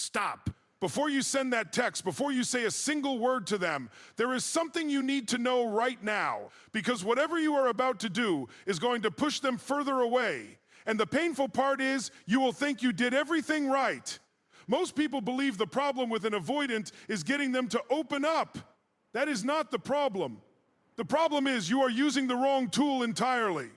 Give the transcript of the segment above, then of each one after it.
Stop. Before you send that text, before you say a single word to them, there is something you need to know right now, because whatever you are about to do is going to push them further away. And the painful part is, you will think you did everything right. Most people believe the problem with an avoidant is getting them to open up. That is not the problem. The problem is you are using the wrong tool entirely.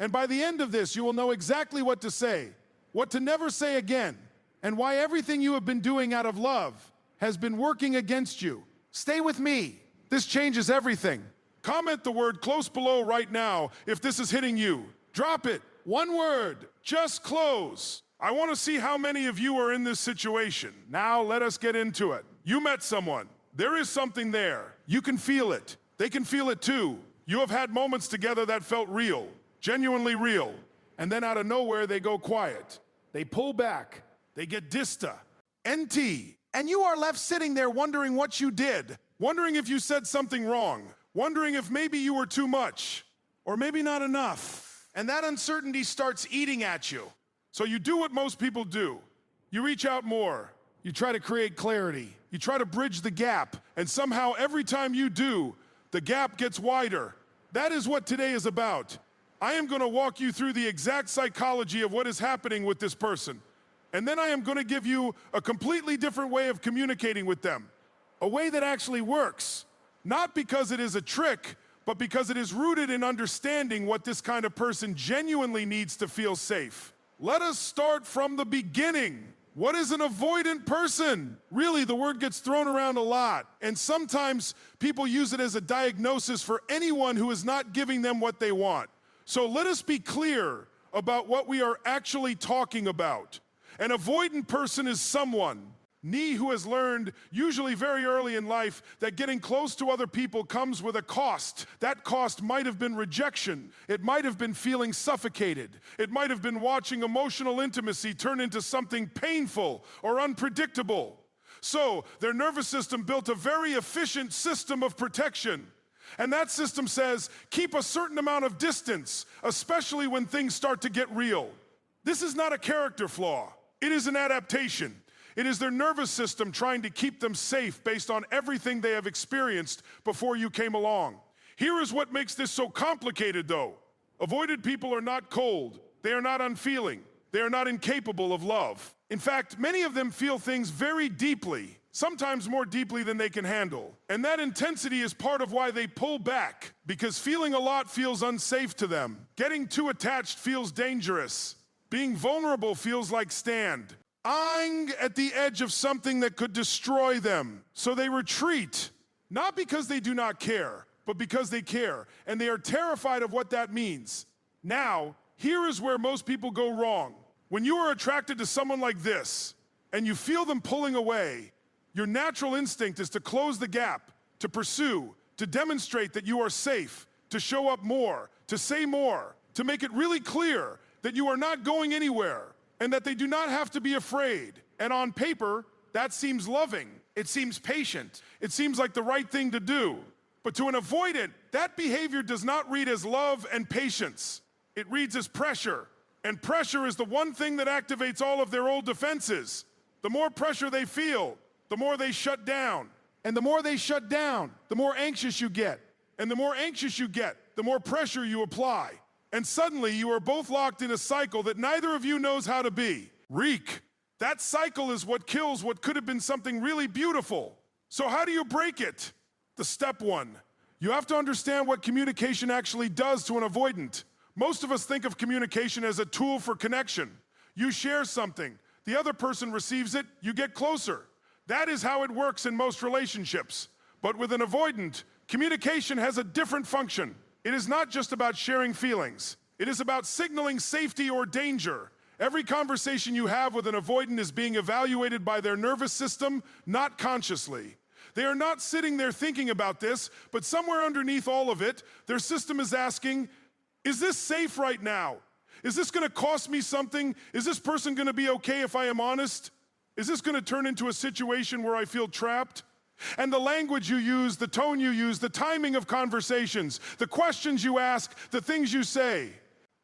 And by the end of this, you will know exactly what to say, what to never say again, and why everything you have been doing out of love has been working against you. Stay with me. This changes everything. Comment the word close below right now if this is hitting you. Drop it. One word. Just close. I want to see how many of you are in this situation. Now let us get into it. You met someone. There is something there. You can feel it. They can feel it too. You have had moments together that felt real, genuinely real. And then out of nowhere, they go quiet. They pull back. They get dista, NT, and you are left sitting there wondering what you did, wondering if you said something wrong, wondering if maybe you were too much, or maybe not enough. And that uncertainty starts eating at you. So you do what most people do. You reach out more. You try to create clarity. You try to bridge the gap. And somehow every time you do, the gap gets wider. That is what today is about. I am going to walk you through the exact psychology of what is happening with this person. And then I am going to give you a completely different way of communicating with them. A way that actually works. Not because it is a trick, but because it is rooted in understanding what this kind of person genuinely needs to feel safe. Let us start from the beginning. What is an avoidant person? Really, the word gets thrown around a lot. And sometimes people use it as a diagnosis for anyone who is not giving them what they want. So let us be clear about what we are actually talking about. An avoidant person is someone, who has learned, usually very early in life, that getting close to other people comes with a cost. That cost might have been rejection. It might have been feeling suffocated. It might have been watching emotional intimacy turn into something painful or unpredictable. So, their nervous system built a very efficient system of protection. And that system says, keep a certain amount of distance, especially when things start to get real. This is not a character flaw. It is an adaptation. It is their nervous system trying to keep them safe based on everything they have experienced before you came along. Here is what makes this so complicated, though. Avoided people are not cold. They are not unfeeling. They are not incapable of love. In fact, many of them feel things very deeply, sometimes more deeply than they can handle. And that intensity is part of why they pull back, because feeling a lot feels unsafe to them. Getting too attached feels dangerous. Being vulnerable feels like stand. Eyeing at the edge of something that could destroy them. So they retreat, not because they do not care, but because they care. And they are terrified of what that means. Now, here is where most people go wrong. When you are attracted to someone like this, and you feel them pulling away, your natural instinct is to close the gap, to pursue, to demonstrate that you are safe, to show up more, to say more, to make it really clear that you are not going anywhere, and that they do not have to be afraid. And on paper, that seems loving. It seems patient. It seems like the right thing to do. But to an avoidant, that behavior does not read as love and patience. It reads as pressure. And pressure is the one thing that activates all of their old defenses. The more pressure they feel, the more they shut down. And the more they shut down, the more anxious you get. And the more anxious you get, the more pressure you apply. And suddenly, you are both locked in a cycle that neither of you knows how to be. Reek. That cycle is what kills what could have been something really beautiful. So how do you break it? The step one. You have to understand what communication actually does to an avoidant. Most of us think of communication as a tool for connection. You share something. The other person receives it. You get closer. That is how it works in most relationships. But with an avoidant, communication has a different function. It is not just about sharing feelings. It is about signaling safety or danger. Every conversation you have with an avoidant is being evaluated by their nervous system, not consciously. They are not sitting there thinking about this, but somewhere underneath all of it, their system is asking, is this safe right now? Is this going to cost me something? Is this person going to be okay if I am honest? Is this going to turn into a situation where I feel trapped? And the language you use, the tone you use, the timing of conversations, the questions you ask, the things you say,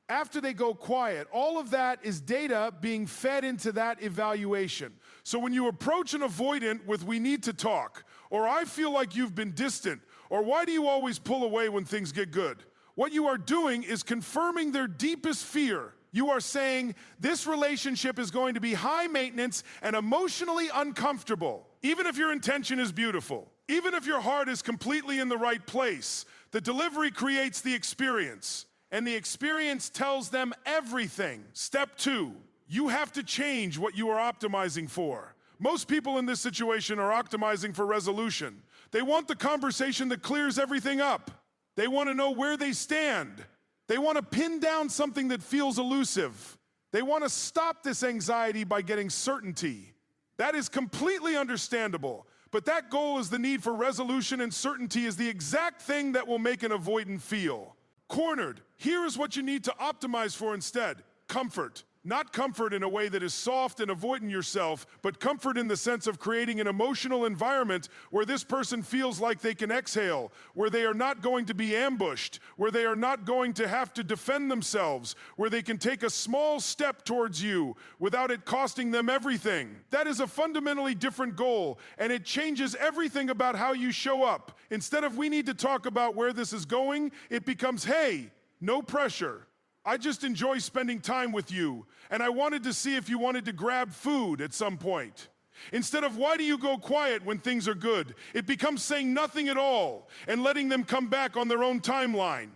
After they go quiet, all of that is data being fed into that evaluation. So when you approach an avoidant with "we need to talk," or "I feel like you've been distant," or "why do you always pull away when things get good?" what you are doing is confirming their deepest fear. You are saying, this relationship is going to be high maintenance and emotionally uncomfortable. Even if your intention is beautiful, even if your heart is completely in the right place, the delivery creates the experience. And the experience tells them everything. Step 2, you have to change what you are optimizing for. Most people in this situation are optimizing for resolution. They want the conversation that clears everything up. They want to know where they stand. They want to pin down something that feels elusive. They want to stop this anxiety by getting certainty. That is completely understandable. But that goal is the need for resolution, and certainty is the exact thing that will make an avoidant feel cornered. Here is what you need to optimize for instead: comfort. Not comfort in a way that is soft and avoiding yourself, but comfort in the sense of creating an emotional environment where this person feels like they can exhale, where they are not going to be ambushed, where they are not going to have to defend themselves, where they can take a small step towards you without it costing them everything. That is a fundamentally different goal, and it changes everything about how you show up. Instead of "we need to talk about where this is going," it becomes, "Hey, no pressure. I just enjoy spending time with you, and I wanted to see if you wanted to grab food at some point." Instead of "why do you go quiet when things are good?" it becomes saying nothing at all and letting them come back on their own timeline.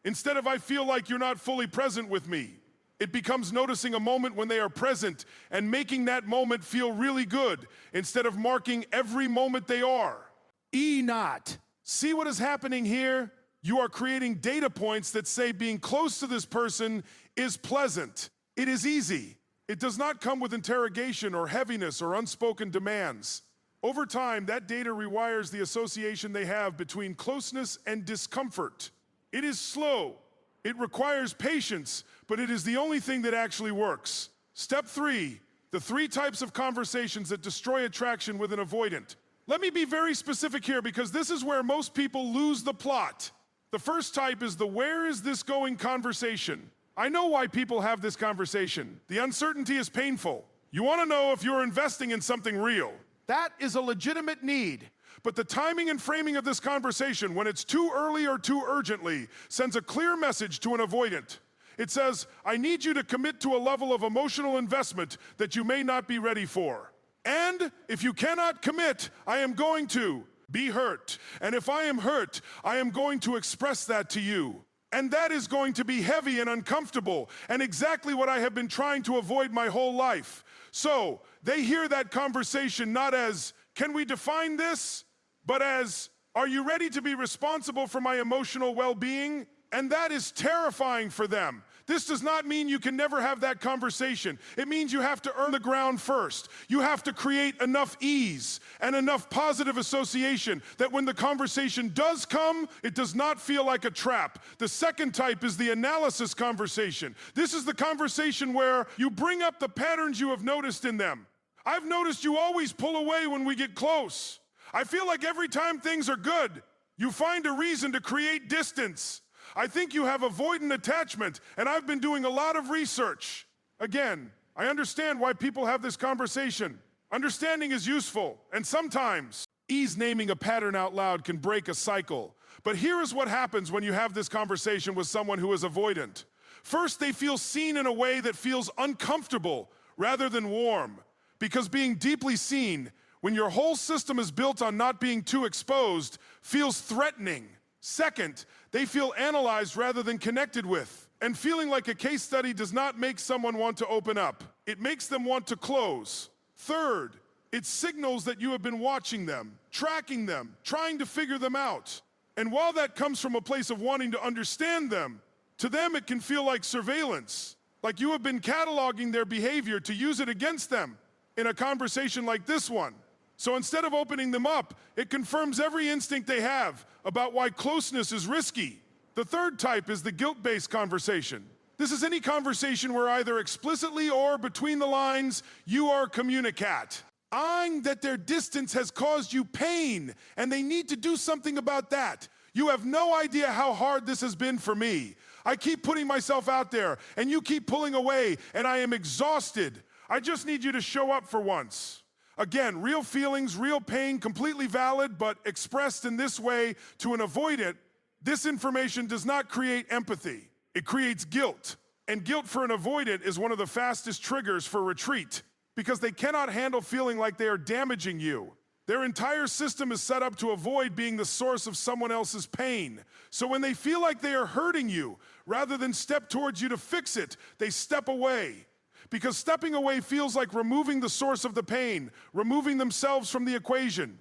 Instead of "I feel like you're not fully present with me," it becomes noticing a moment when they are present and making that moment feel really good instead of marking every moment they are. Not. See what is happening here? You are creating data points that say being close to this person is pleasant. It is easy. It does not come with interrogation or heaviness or unspoken demands. Over time, that data rewires the association they have between closeness and discomfort. It is slow. It requires patience, but it is the only thing that actually works. Step 3, the 3 types of conversations that destroy attraction with an avoidant. Let me be very specific here, because this is where most people lose the plot. The first type is the "where is this going" conversation. I know why people have this conversation. The uncertainty is painful. You want to know if you're investing in something real. That is a legitimate need. But the timing and framing of this conversation, when it's too early or too urgently, sends a clear message to an avoidant. It says, "I need you to commit to a level of emotional investment that you may not be ready for. And if you cannot commit, I am going to be hurt. And if I am hurt, I am going to express that to you. And that is going to be heavy and uncomfortable, and exactly what I have been trying to avoid my whole life." So they hear that conversation not as, "Can we define this?" but as, "Are you ready to be responsible for my emotional well-being?" And that is terrifying for them. This does not mean you can never have that conversation. It means you have to earn the ground first. You have to create enough ease and enough positive association that when the conversation does come, it does not feel like a trap. The second type is the analysis conversation. This is the conversation where you bring up the patterns you have noticed in them. "I've noticed you always pull away when we get close. I feel like every time things are good, you find a reason to create distance. I think you have avoidant attachment, and I've been doing a lot of research." Again, I understand why people have this conversation. Understanding is useful, and sometimes ease naming a pattern out loud can break a cycle. But here is what happens when you have this conversation with someone who is avoidant. First, they feel seen in a way that feels uncomfortable rather than warm, because being deeply seen, when your whole system is built on not being too exposed, feels threatening. Second, they feel analyzed rather than connected with. And feeling like a case study does not make someone want to open up. It makes them want to close. Third, it signals that you have been watching them, tracking them, trying to figure them out. And while that comes from a place of wanting to understand them, to them it can feel like surveillance, like you have been cataloging their behavior to use it against them in a conversation like this one. So instead of opening them up, it confirms every instinct they have about why closeness is risky. The third type is the guilt-based conversation. This is any conversation where either explicitly or between the lines, you are communicat. Eyeing that their distance has caused you pain, and they need to do something about that. "You have no idea how hard this has been for me. I keep putting myself out there, and you keep pulling away, and I am exhausted. I just need you to show up for once. Again, real feelings, real pain, completely valid, but expressed in this way to an avoidant, this information does not create empathy. It creates guilt. And guilt for an avoidant is one of the fastest triggers for retreat because they cannot handle feeling like they are damaging you. Their entire system is set up to avoid being the source of someone else's pain. So when they feel like they are hurting you, rather than step towards you to fix it, they step away. Because stepping away feels like removing the source of the pain, removing themselves from the equation.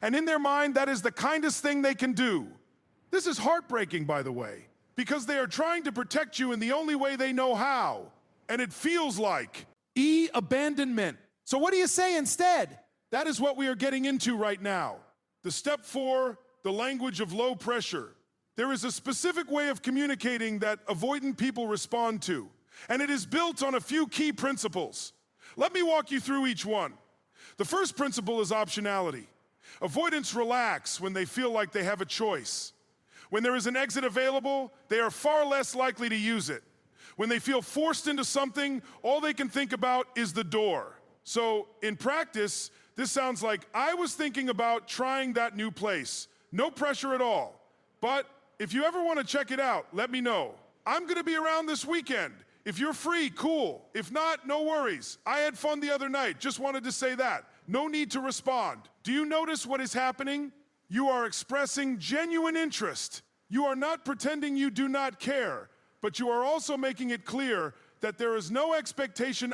And in their mind, that is the kindest thing they can do. This is heartbreaking, by the way, because they are trying to protect you in the only way they know how. And it feels like abandonment. So what do you say instead? That is what we are getting into right now. The step 4, the language of low pressure. There is a specific way of communicating that avoidant people respond to, and it is built on a few key principles. Let me walk you through each one. The first principle is optionality. Avoidants relax when they feel like they have a choice. When there is an exit available, they are far less likely to use it. When they feel forced into something, all they can think about is the door. So in practice, this sounds like, I was thinking about trying that new place. No pressure at all. But if you ever want to check it out, let me know. I'm going to be around this weekend. If you're free, cool. If not, no worries. I had fun the other night. Just wanted to say that. No need to respond. Do you notice what is happening? You are expressing genuine interest. You are not pretending you do not care, but you are also making it clear that there is no expectation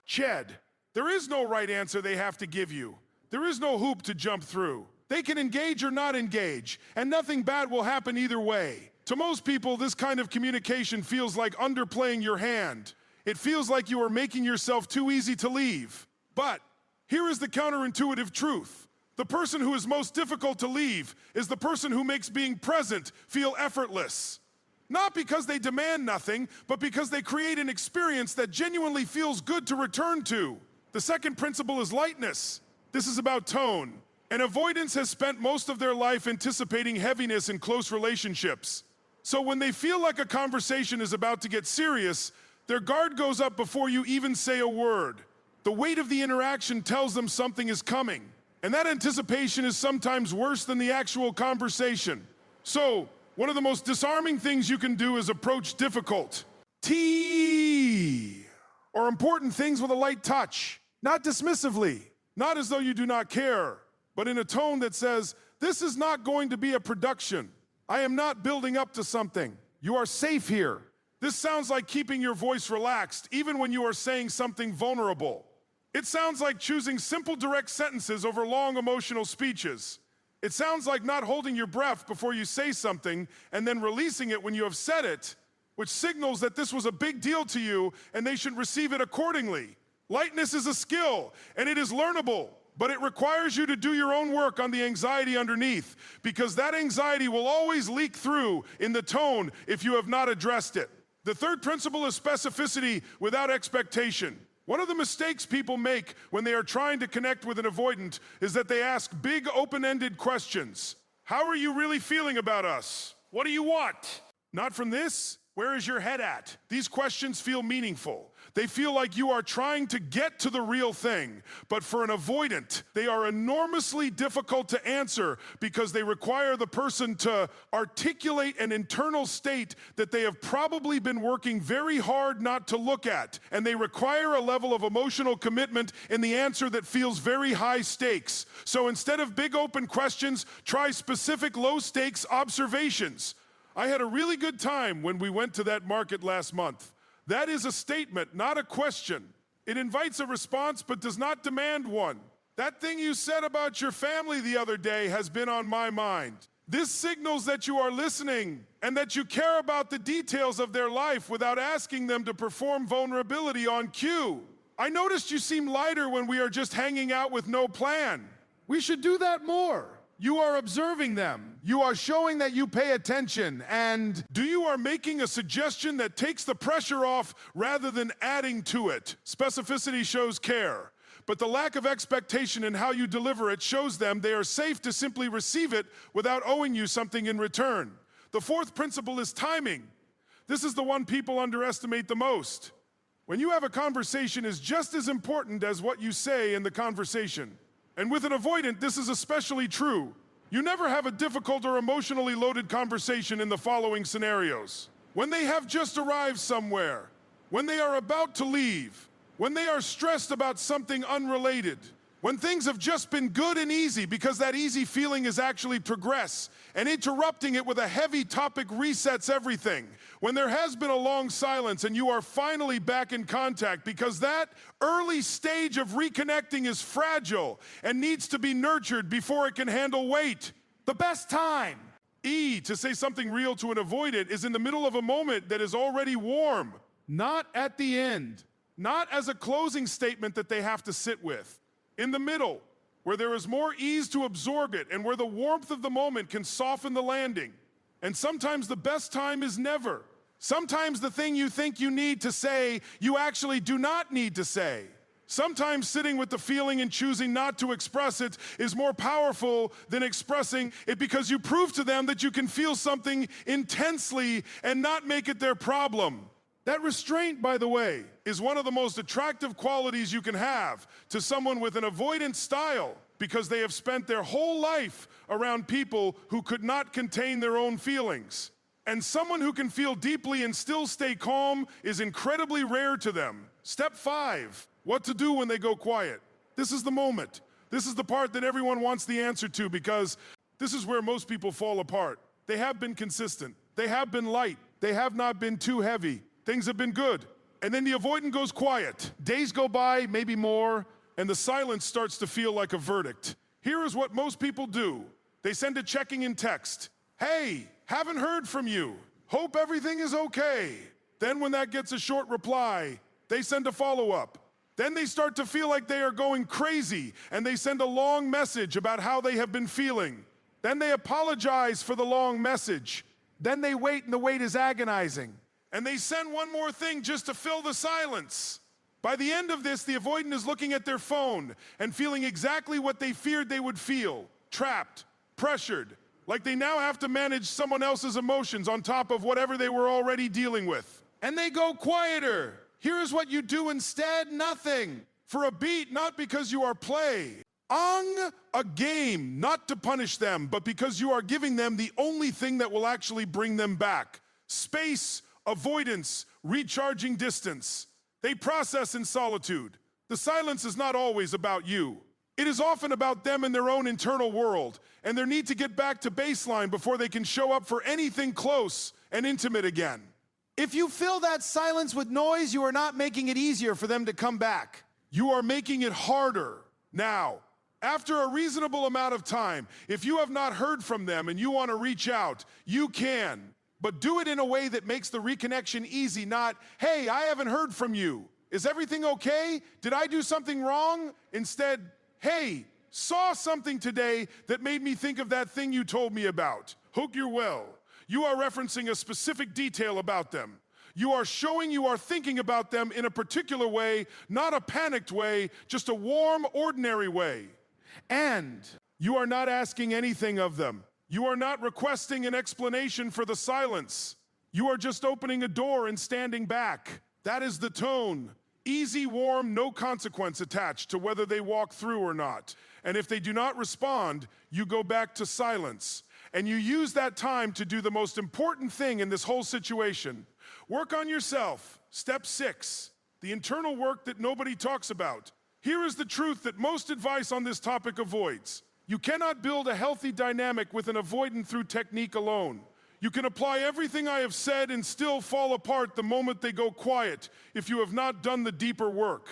Ched. There is no right answer they have to give you. There is no hoop to jump through. They can engage or not engage, and nothing bad will happen either way. To most people, this kind of communication feels like underplaying your hand. It feels like you are making yourself too easy to leave. But here is the counterintuitive truth. The person who is most difficult to leave is the person who makes being present feel effortless. Not because they demand nothing, but because they create an experience that genuinely feels good to return to. The second principle is lightness. This is about tone. And avoidance has spent most of their life anticipating heaviness in close relationships. So when they feel like a conversation is about to get serious, their guard goes up before you even say a word. The weight of the interaction tells them something is coming. And that anticipation is sometimes worse than the actual conversation. So, one of the most disarming things you can do is approach difficult, or important things with a light touch, not dismissively, not as though you do not care, but in a tone that says, this is not going to be a production. I am not building up to something. You are safe here. This sounds like keeping your voice relaxed, even when you are saying something vulnerable. It sounds like choosing simple, direct sentences over long, emotional speeches. It sounds like not holding your breath before you say something and then releasing it when you have said it, which signals that this was a big deal to you and they should receive it accordingly. Lightness is a skill, and it is learnable, but it requires you to do your own work on the anxiety underneath, because that anxiety will always leak through in the tone if you have not addressed it. The third principle is specificity without expectation. One of the mistakes people make when they are trying to connect with an avoidant is that they ask big, open-ended questions. How are you really feeling about us? What do you want? Not from this? Where is your head at? These questions feel meaningful. They feel like you are trying to get to the real thing. But for an avoidant, they are enormously difficult to answer because they require the person to articulate an internal state that they have probably been working very hard not to look at. And they require a level of emotional commitment in the answer that feels very high stakes. So instead of big open questions, try specific low stakes observations. I had a really good time when we went to that market last month. That is a statement, not a question. It invites a response but does not demand one. That thing you said about your family the other day has been on my mind. This signals that you are listening and that you care about the details of their life without asking them to perform vulnerability on cue. I noticed you seem lighter when we are just hanging out with no plan. We should do that more. You are observing them. You are showing that you pay attention, and you are making a suggestion that takes the pressure off rather than adding to it. Specificity shows care, but the lack of expectation in how you deliver it shows them they are safe to simply receive it without owing you something in return. The fourth principle is timing. This is the one people underestimate the most. When you have a conversation is just as important as what you say in the conversation. And with an avoidant, this is especially true. You never have a difficult or emotionally loaded conversation in the following scenarios. When they have just arrived somewhere, when they are about to leave, when they are stressed about something unrelated, when things have just been good and easy because that easy feeling is actually progress, and interrupting it with a heavy topic resets everything. When there has been a long silence and you are finally back in contact because that early stage of reconnecting is fragile and needs to be nurtured before it can handle weight. The best time. To say something real to an avoidant is in the middle of a moment that is already warm, not at the end, not as a closing statement that they have to sit with. In the middle, where there is more ease to absorb it and where the warmth of the moment can soften the landing. And sometimes the best time is never. Sometimes the thing you think you need to say, you actually do not need to say. Sometimes sitting with the feeling and choosing not to express it is more powerful than expressing it because you prove to them that you can feel something intensely and not make it their problem. That restraint, by the way, is one of the most attractive qualities you can have to someone with an avoidant style because they have spent their whole life around people who could not contain their own feelings. And someone who can feel deeply and still stay calm is incredibly rare to them. Step 5, what to do when they go quiet. This is the moment. This is the part that everyone wants the answer to because this is where most people fall apart. They have been consistent. They have been light. They have not been too heavy. Things have been good. And then the avoidant goes quiet. Days go by, maybe more, and the silence starts to feel like a verdict. Here is what most people do. They send a checking-in text. Hey, haven't heard from you. Hope everything is okay. Then when that gets a short reply, they send a follow-up. Then they start to feel like they are going crazy, and they send a long message about how they have been feeling. Then they apologize for the long message. Then they wait, and the wait is agonizing. And they send one more thing just to fill the silence. By the end of this, the avoidant is looking at their phone and feeling exactly what they feared they would feel. Trapped, pressured, like they now have to manage someone else's emotions on top of whatever they were already dealing with. And they go quieter. Here's what you do instead, nothing. For a beat, not because you are play. A game, not to punish them, but because you are giving them the only thing that will actually bring them back. Space, avoidance, recharging distance. They process in solitude. The silence is not always about you. It is often about them and their own internal world, and their need to get back to baseline before they can show up for anything close and intimate again. If you fill that silence with noise, you are not making it easier for them to come back. You are making it harder. Now, after a reasonable amount of time, if you have not heard from them and you want to reach out, you can. But do it in a way that makes the reconnection easy, not, hey, I haven't heard from you. Is everything okay? Did I do something wrong? Instead, hey, saw something today that made me think of that thing you told me about. Hope you're well. You are referencing a specific detail about them. You are showing you are thinking about them in a particular way, not a panicked way, just a warm, ordinary way. And you are not asking anything of them. You are not requesting an explanation for the silence. You are just opening a door and standing back. That is the tone. Easy, warm, no consequence attached to whether they walk through or not. And if they do not respond, you go back to silence. And you use that time to do the most important thing in this whole situation. Work on yourself. Step 6, the internal work that nobody talks about. Here is the truth that most advice on this topic avoids. You cannot build a healthy dynamic with an avoidant through technique alone. You can apply everything I have said and still fall apart the moment they go quiet if you have not done the deeper work.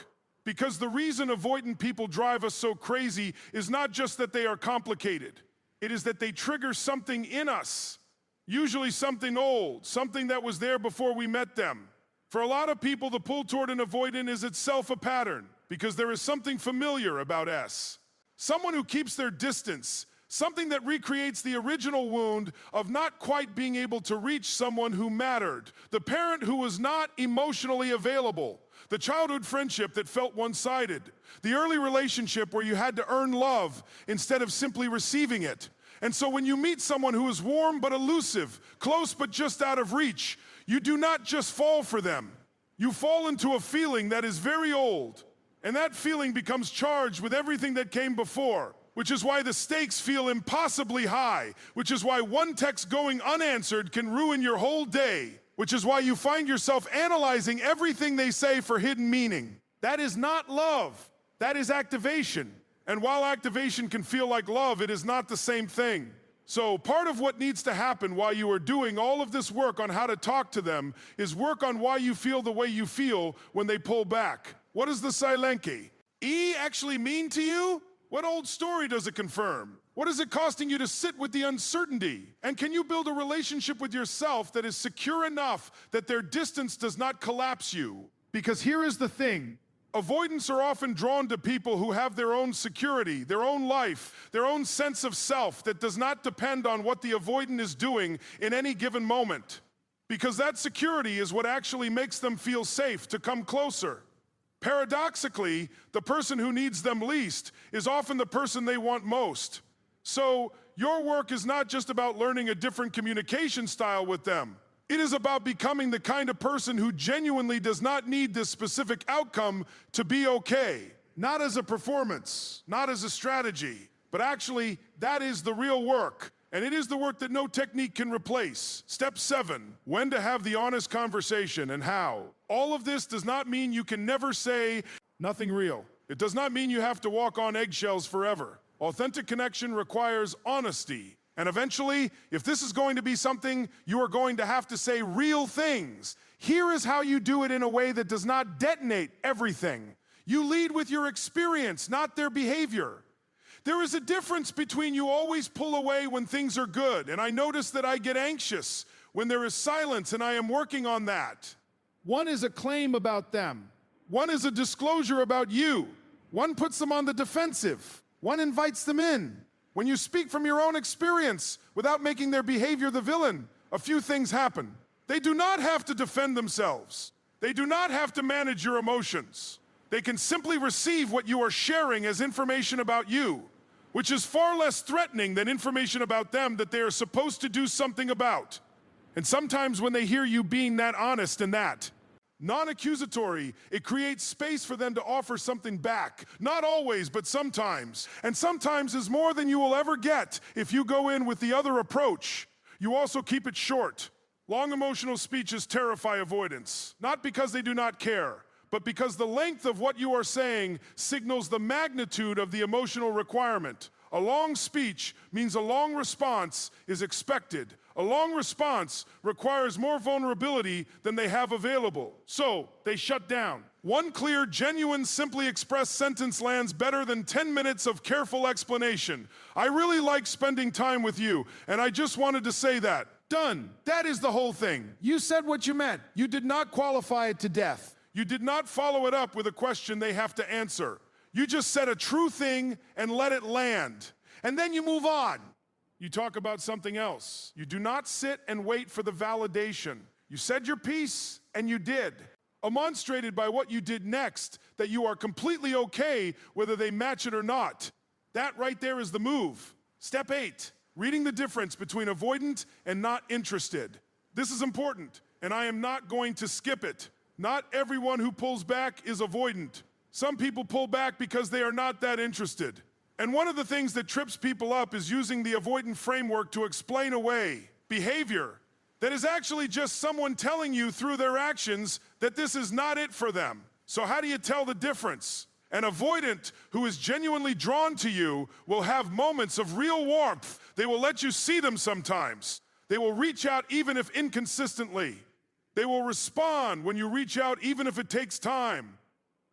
Because the reason avoidant people drive us so crazy is not just that they are complicated. It is that they trigger something in us, usually something old, something that was there before we met them. For a lot of people, the pull toward an avoidant is itself a pattern because there is something familiar about S. Someone who keeps their distance, something that recreates the original wound of not quite being able to reach someone who mattered, the parent who was not emotionally available, the childhood friendship that felt one-sided, the early relationship where you had to earn love instead of simply receiving it. And so when you meet someone who is warm but elusive, close but just out of reach, You do not just fall for them. You fall into a feeling that is very old, and that feeling becomes charged with everything that came before, which is why the stakes feel impossibly high, which is why one text going unanswered can ruin your whole day, which is why you find yourself analyzing everything they say for hidden meaning. That is not love. That is activation. And while activation can feel like love, it is not the same thing. So part of what needs to happen while you are doing all of this work on how to talk to them is work on why you feel the way you feel when they pull back. What does the Silenki? E actually mean to you? What old story does it confirm? What is it costing you to sit with the uncertainty? And can you build a relationship with yourself that is secure enough that their distance does not collapse you? Because here is the thing. Avoidants are often drawn to people who have their own security, their own life, their own sense of self that does not depend on what the avoidant is doing in any given moment. Because that security is what actually makes them feel safe to come closer. Paradoxically, the person who needs them least is often the person they want most. So your work is not just about learning a different communication style with them. It is about becoming the kind of person who genuinely does not need this specific outcome to be okay. Not as a performance, not as a strategy, but actually that is the real work. And it is the work that no technique can replace. Step 7, when to have the honest conversation and how. All of this does not mean you can never say nothing real. It does not mean you have to walk on eggshells forever. Authentic connection requires honesty. And eventually, if this is going to be something, you are going to have to say real things. Here is how you do it in a way that does not detonate everything. You lead with your experience, not their behavior. There is a difference between you always pull away when things are good, and I notice that I get anxious when there is silence, and I am working on that. One is a claim about them. One is a disclosure about you. One puts them on the defensive. One invites them in. When you speak from your own experience without making their behavior the villain, a few things happen. They do not have to defend themselves. They do not have to manage your emotions. They can simply receive what you are sharing as information about you, which is far less threatening than information about them that they are supposed to do something about. And sometimes when they hear you being that honest and that non-accusatory, it creates space for them to offer something back. Not always, but sometimes. And sometimes is more than you will ever get if you go in with the other approach. You also keep it short. Long emotional speeches terrify avoidants, not because they do not care, but because the length of what you are saying signals the magnitude of the emotional requirement. A long speech means a long response is expected. A long response requires more vulnerability than they have available. So, they shut down. One clear, genuine, simply expressed sentence lands better than 10 minutes of careful explanation. I really like spending time with you, and I just wanted to say that. Done. That is the whole thing. You said what you meant. You did not qualify it to death. You did not follow it up with a question they have to answer. You just said a true thing and let it land. And then you move on. You talk about something else. You do not sit and wait for the validation. You said your piece, and you did. Demonstrated by what you did next that you are completely okay whether they match it or not. That right there is the move. Step 8, reading the difference between avoidant and not interested. This is important, and I am not going to skip it. Not everyone who pulls back is avoidant. Some people pull back because they are not that interested. And one of the things that trips people up is using the avoidant framework to explain away behavior that is actually just someone telling you through their actions that this is not it for them. So how do you tell the difference? An avoidant who is genuinely drawn to you will have moments of real warmth. They will let you see them sometimes. They will reach out even if inconsistently. They will respond when you reach out even if it takes time.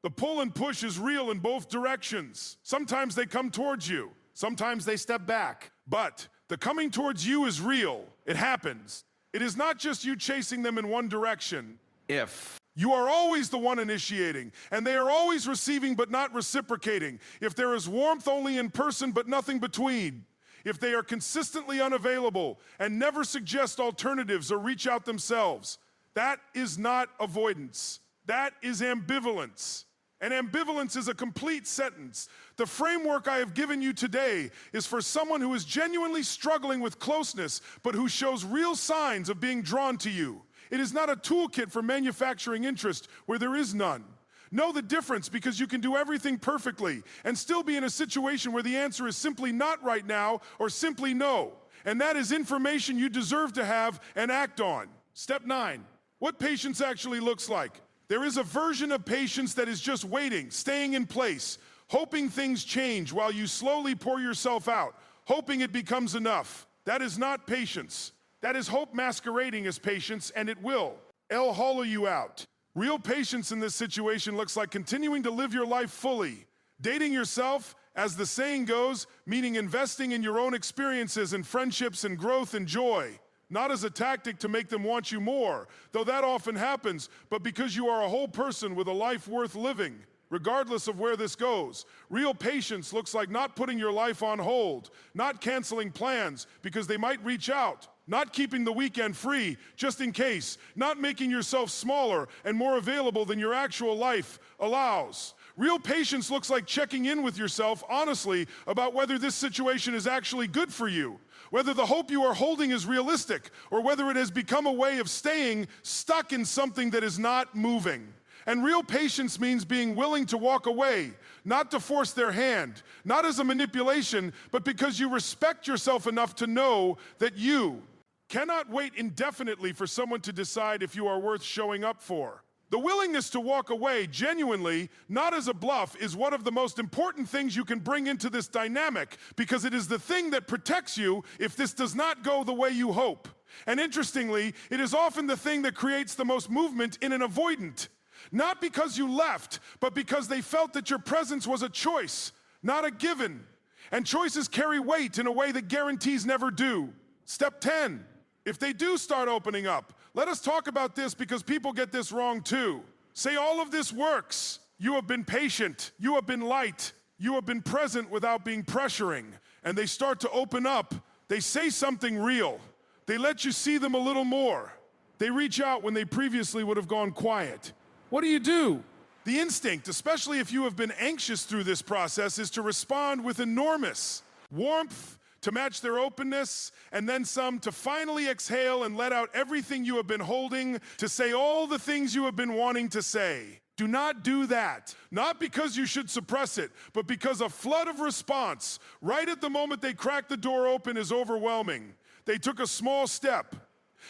The pull and push is real in both directions. Sometimes they come towards you. Sometimes they step back. But the coming towards you is real. It happens. It is not just you chasing them in one direction. If you are always the one initiating, and they are always receiving but not reciprocating. If there is warmth only in person but nothing between. If they are consistently unavailable and never suggest alternatives or reach out themselves. That is not avoidance. That is ambivalence. And ambivalence is a complete sentence. The framework I have given you today is for someone who is genuinely struggling with closeness, but who shows real signs of being drawn to you. It is not a toolkit for manufacturing interest where there is none. Know the difference, because you can do everything perfectly and still be in a situation where the answer is simply not right now or simply no. And that is information you deserve to have and act on. Step 9, what patience actually looks like. There is a version of patience that is just waiting, staying in place, hoping things change while you slowly pour yourself out, hoping it becomes enough. That is not patience. That is hope masquerading as patience, and it will. It'll hollow you out. Real patience in this situation looks like continuing to live your life fully, dating yourself, as the saying goes, meaning investing in your own experiences and friendships and growth and joy, not as a tactic to make them want you more, though that often happens, but because you are a whole person with a life worth living, regardless of where this goes. Real patience looks like not putting your life on hold, not canceling plans because they might reach out, not keeping the weekend free just in case, not making yourself smaller and more available than your actual life allows. Real patience looks like checking in with yourself honestly about whether this situation is actually good for you, whether the hope you are holding is realistic, or whether it has become a way of staying stuck in something that is not moving. And real patience means being willing to walk away, not to force their hand, not as a manipulation, but because you respect yourself enough to know that you cannot wait indefinitely for someone to decide if you are worth showing up for. The willingness to walk away genuinely, not as a bluff, is one of the most important things you can bring into this dynamic, because it is the thing that protects you if this does not go the way you hope. And interestingly, it is often the thing that creates the most movement in an avoidant. Not because you left, but because they felt that your presence was a choice, not a given. And choices carry weight in a way that guarantees never do. Step 10, if they do start opening up, let us talk about this, because people get this wrong too. Say all of this works. You have been patient. You have been light. You have been present without being pressuring. And they start to open up. They say something real. They let you see them a little more. They reach out when they previously would have gone quiet. What do? The instinct, especially if you have been anxious through this process, is to respond with enormous warmth, to match their openness, and then some, to finally exhale and let out everything you have been holding, to say all the things you have been wanting to say. Do not do that. Not because you should suppress it, but because a flood of response right at the moment they crack the door open is overwhelming. They took a small step.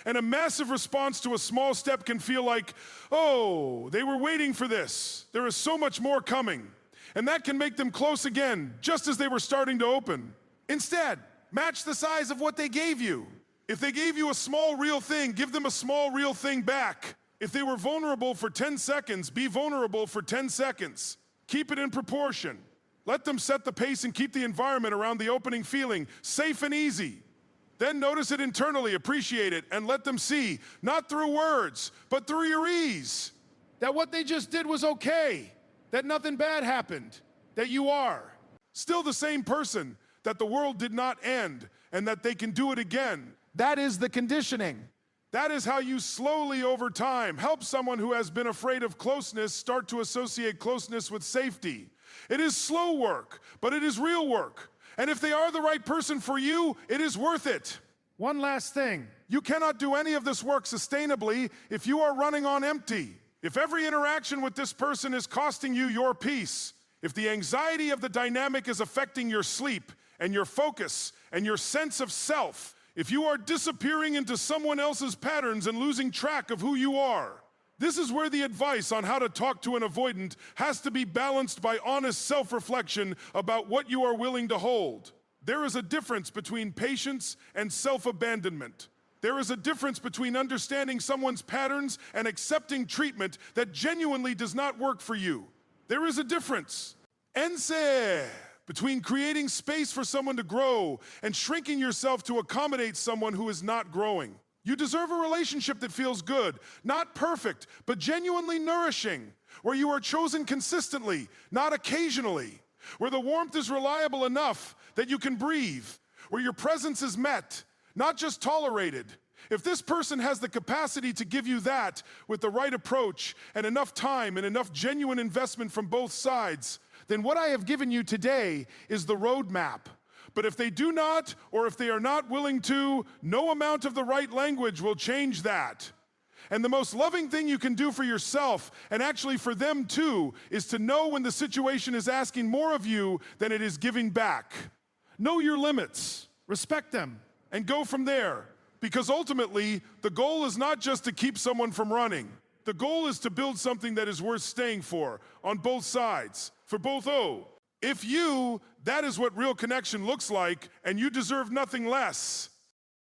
And a massive response to a small step can feel like, oh, they were waiting for this. There is so much more coming. And that can make them close again, just as they were starting to open. Instead, match the size of what they gave you. If they gave you a small real thing, give them a small real thing back. If they were vulnerable for 10 seconds, be vulnerable for 10 seconds. Keep it in proportion. Let them set the pace and keep the environment around the opening feeling safe and easy. Then notice it internally, appreciate it, and let them see, not through words, but through your ease, that what they just did was okay, that nothing bad happened, that you are still the same person, that the world did not end, and that they can do it again. That is the conditioning. That is how you slowly, over time, help someone who has been afraid of closeness start to associate closeness with safety. It is slow work, but it is real work. And if they are the right person for you, it is worth it. One last thing. You cannot do any of this work sustainably if you are running on empty. If every interaction with this person is costing you your peace, if the anxiety of the dynamic is affecting your sleep and your focus and your sense of self, if you are disappearing into someone else's patterns and losing track of who you are, this is where the advice on how to talk to an avoidant has to be balanced by honest self-reflection about what you are willing to hold. There is a difference between patience and self-abandonment. There is a difference between understanding someone's patterns and accepting treatment that genuinely does not work for you. There is a difference. Ense between creating space for someone to grow and shrinking yourself to accommodate someone who is not growing. You deserve a relationship that feels good, not perfect, but genuinely nourishing, where you are chosen consistently, not occasionally, where the warmth is reliable enough that you can breathe, where your presence is met, not just tolerated. If this person has the capacity to give you that with the right approach and enough time and enough genuine investment from both sides, then what I have given you today is the roadmap. But if they do not, or if they are not willing to, no amount of the right language will change that. And the most loving thing you can do for yourself, and actually for them too, is to know when the situation is asking more of you than it is giving back. Know your limits, respect them, and go from there. Because ultimately, the goal is not just to keep someone from running. The goal is to build something that is worth staying for, on both sides, for both. If you, that is what real connection looks like, and you deserve nothing less.